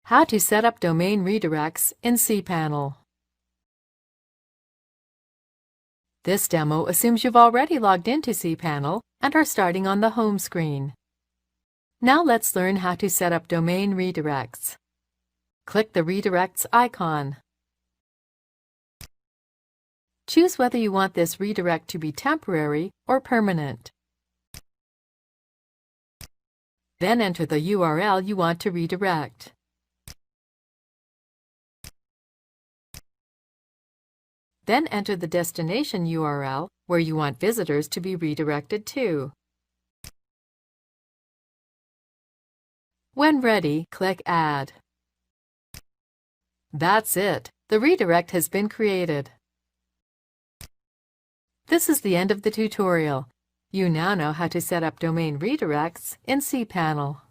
How to set up domain redirects in cPanel. This demo assumes you've already logged into cPanel and are starting on the home screen. Now let's learn how to set up domain redirects. Click the Redirects icon. Choose whether you want this redirect to be temporary or permanent. Then enter the URL you want to redirect. Then enter the destination URL where you want visitors to be redirected to. When ready, click Add. That's it. The redirect has been created. This is the end of the tutorial. You now know how to set up domain redirects in cPanel.